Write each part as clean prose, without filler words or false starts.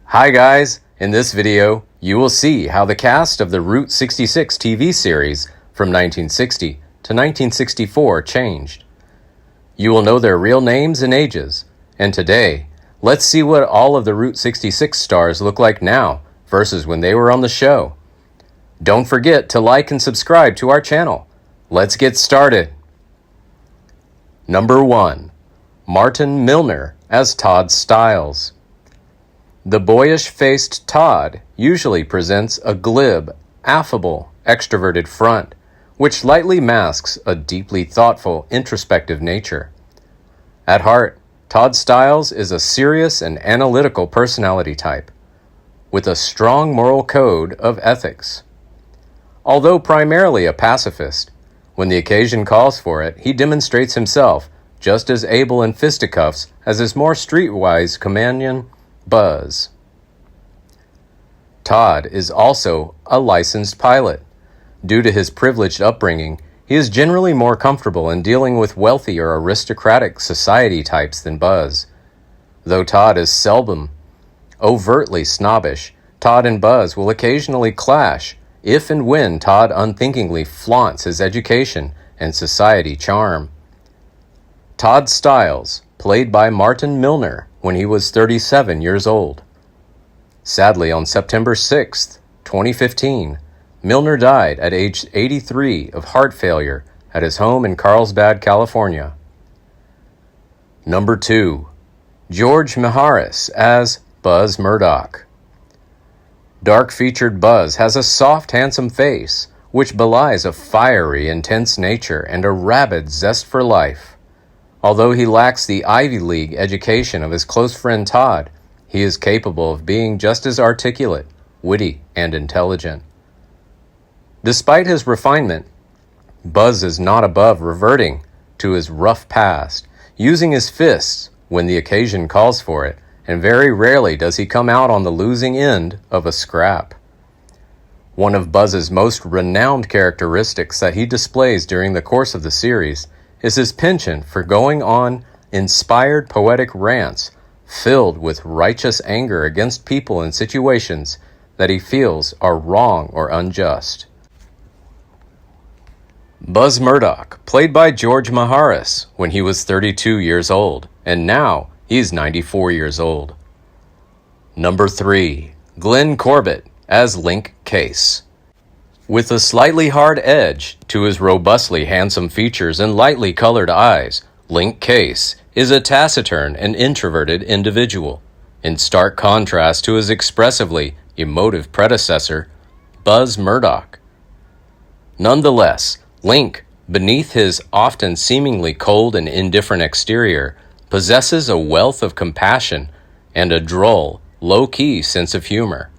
Hi guys, in this video you will see how the cast of the Route 66 TV series from 1960 to 1964 changed. You will know their real names and ages, and today let's see what all of the Route 66 stars look like now versus when they were on the show. Don't forget to like and subscribe to our channel. Let's get started. Number 1. Martin Milner as Todd Stiles. The boyish-faced Todd usually presents a glib, affable, extroverted front, which lightly masks a deeply thoughtful, introspective nature. At heart, Todd Stiles is a serious and analytical personality type, with a strong moral code of ethics. Although primarily a pacifist, when the occasion calls for it, he demonstrates himself just as able in fisticuffs as his more streetwise companion, Buzz. Todd is also a licensed pilot. Due to his privileged upbringing, he is generally more comfortable in dealing with wealthy or aristocratic society types than Buzz. Though Todd is seldom overtly snobbish, Todd and Buzz will occasionally clash if and when Todd unthinkingly flaunts his education and society charm. Todd Stiles, played by Martin Milner when he was 37 years old. Sadly, on September 6, 2015, Milner died at age 83 of heart failure at his home in Carlsbad, California. Number 2. George Maharis as Buzz Murdock. Dark-featured Buzz has a soft, handsome face, which belies a fiery, intense nature and a rabid zest for life. Although he lacks the Ivy League education of his close friend Todd, he is capable of being just as articulate, witty, and intelligent. Despite his refinement, Buzz is not above reverting to his rough past, using his fists when the occasion calls for it, and very rarely does he come out on the losing end of a scrap. One of Buzz's most renowned characteristics that he displays during the course of the series is his penchant for going on inspired poetic rants filled with righteous anger against people and situations that he feels are wrong or unjust. Buzz Murdock, played by George Maharis when he was 32 years old, and now he's 94 years old. Number 3. Glenn Corbett as Link Case. With a slightly hard edge to his robustly handsome features and lightly colored eyes, Link Case is a taciturn and introverted individual, in stark contrast to his expressively emotive predecessor, Buzz Murdock. Nonetheless, Link, beneath his often seemingly cold and indifferent exterior, possesses a wealth of compassion and a droll, low-key sense of humor,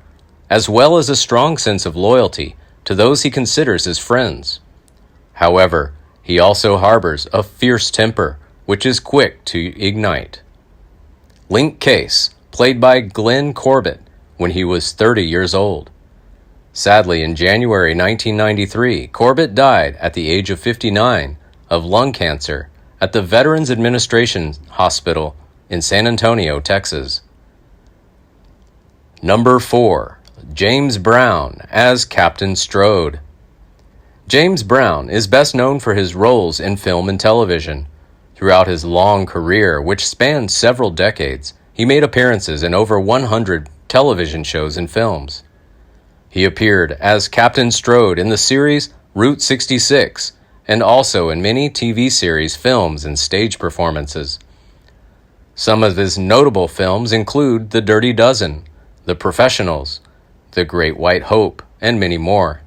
as well as a strong sense of loyalty to those he considers his friends. However, he also harbors a fierce temper, which is quick to ignite. Link Case, played by Glenn Corbett when he was 30 years old. Sadly, in January 1993, Corbett died at the age of 59 of lung cancer at the Veterans Administration Hospital in San Antonio, Texas. Number 4. James Brown as Captain Strode. James Brown is best known for his roles in film and television. Throughout his long career, which spanned several decades, he made appearances in over 100 television shows and films. He appeared as Captain Strode in the series Route 66 and also in many TV series, films, and stage performances. Some of his notable films include The Dirty Dozen, The Professionals, The Great White Hope, and many more.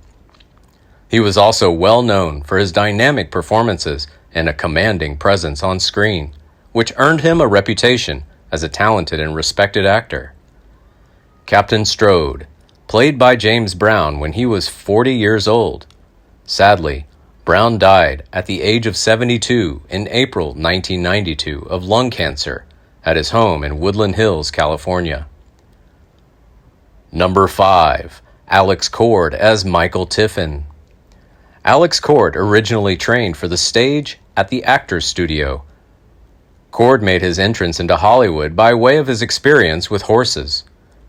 He was also well known for his dynamic performances and a commanding presence on screen, which earned him a reputation as a talented and respected actor. Captain Strode, played by James Brown when he was 40 years old. Sadly, Brown died at the age of 72 in April 1992 of lung cancer at his home in Woodland Hills, California. Number 5. Alex Cord as Michael Tiffin. Alex Cord originally trained for the stage at the Actors Studio. Cord made his entrance into Hollywood by way of his experience with horses.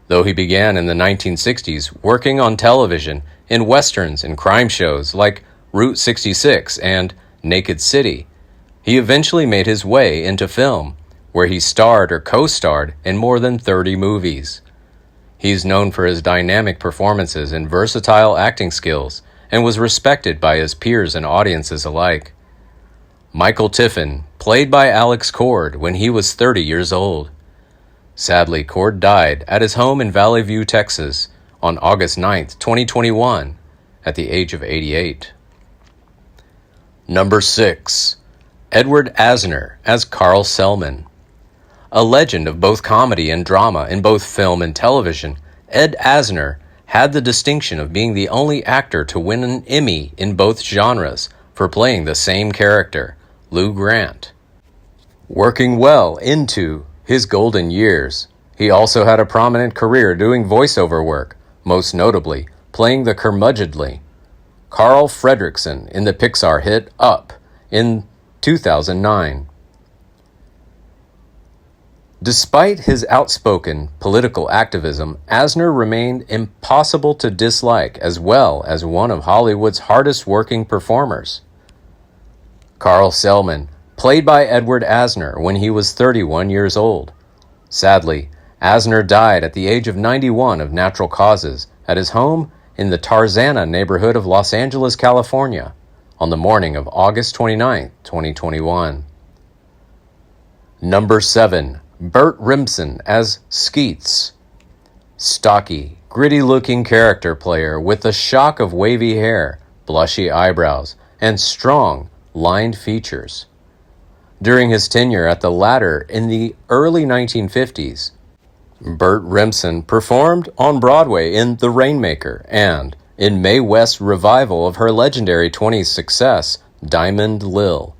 though he began in the 1960s working on television in westerns and crime shows like Route 66 and Naked City. He eventually made his way into film, where he starred or co-starred in more than 30 movies. He's known for his dynamic performances and versatile acting skills, and was respected by his peers and audiences alike. Michael Tiffin played by Alex Cord when he was 30 years old. Sadly, Cord died at his home in Valley View, Texas, on August 9, 2021, at the age of 88. Number 6. Edward Asner as Carl Selman. A legend of both comedy and drama in both film and television, Ed Asner had the distinction of being the only actor to win an Emmy in both genres for playing the same character, Lou Grant. Working well into his golden years, he also had a prominent career doing voiceover work, most notably playing the curmudgeonly Carl Fredricksen in the Pixar hit Up in 2009. Despite his outspoken political activism, Asner remained impossible to dislike, as well as one of Hollywood's hardest-working performers. Carl Selman played by Edward Asner when he was 31 years old. Sadly, Asner died at the age of 91 of natural causes at his home in the Tarzana neighborhood of Los Angeles, California, on the morning of August 29, 2021. Number 7. Bert Remsen as Skeets. Stocky, gritty-looking character player with a shock of wavy hair, blushy eyebrows, and strong, lined features. During his tenure at the latter in the early 1950s, Bert Remsen performed on Broadway in The Rainmaker and in Mae West's revival of her legendary 20s success, Diamond Lil.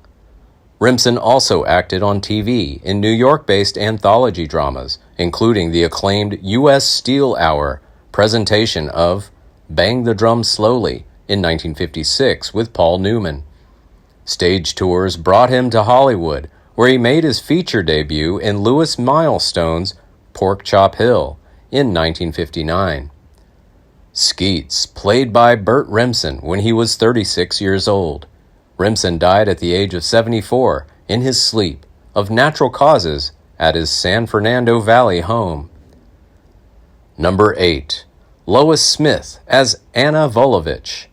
Remsen also acted on TV in New York-based anthology dramas, including the acclaimed U.S. Steel Hour presentation of Bang the Drum Slowly in 1956 with Paul Newman. Stage tours brought him to Hollywood, where he made his feature debut in Louis Milestone's Pork Chop Hill in 1959. Skeets played by Bert Remsen when he was 36 years old. Remsen died at the age of 74 in his sleep of natural causes at his San Fernando Valley home. Number 8. Lois Smith as Anna Volovich.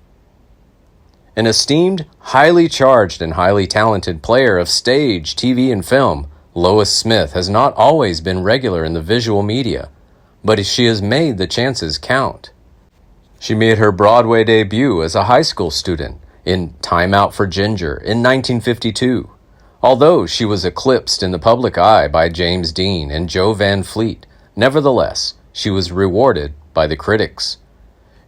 An esteemed, highly charged, and highly talented player of stage, TV, and film, Lois Smith has not always been regular in the visual media, but she has made the chances count. She made her Broadway debut as a high school student in Time Out for Ginger in 1952. Although she was eclipsed in the public eye by James Dean and Joe Van Fleet, nevertheless, she was rewarded by the critics.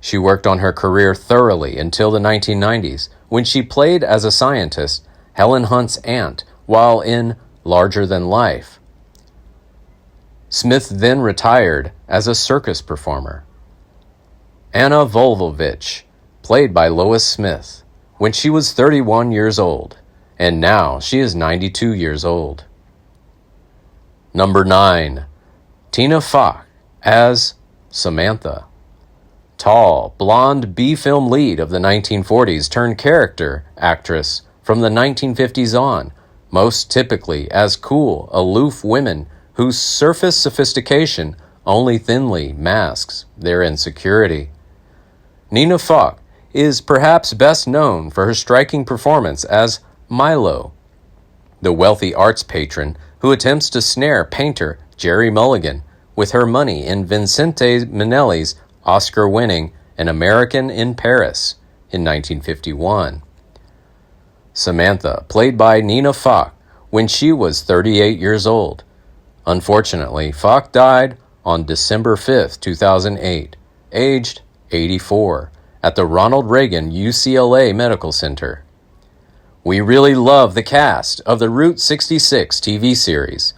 She worked on her career thoroughly until the 1990s, when she played as a scientist, Helen Hunt's aunt, while in Larger Than Life. Smith then retired as a circus performer. Anna Volovich, played by Lois Smith, when she was 31 years old, and now she is 92 years old. Number 9. Tina Fey as Samantha. Tall, blonde B-film lead of the 1940s turned character actress from the 1950s on, most typically as cool, aloof women whose surface sophistication only thinly masks their insecurity. Nina Fey is perhaps best known for her striking performance as Milo, the wealthy arts patron who attempts to snare painter Jerry Mulligan with her money in Vincente Minnelli's Oscar-winning An American in Paris in 1951. Samantha, played by Nina Fey when she was 38 years old. Unfortunately, Fey died on December 5, 2008, aged 84, at the Ronald Reagan UCLA Medical Center. We really love the cast of the Route 66 TV series.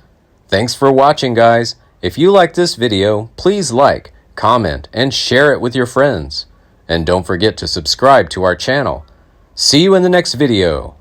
Thanks for watching, guys. If you like this video, please like, comment, and share it with your friends. And don't forget to subscribe to our channel. See you in the next video.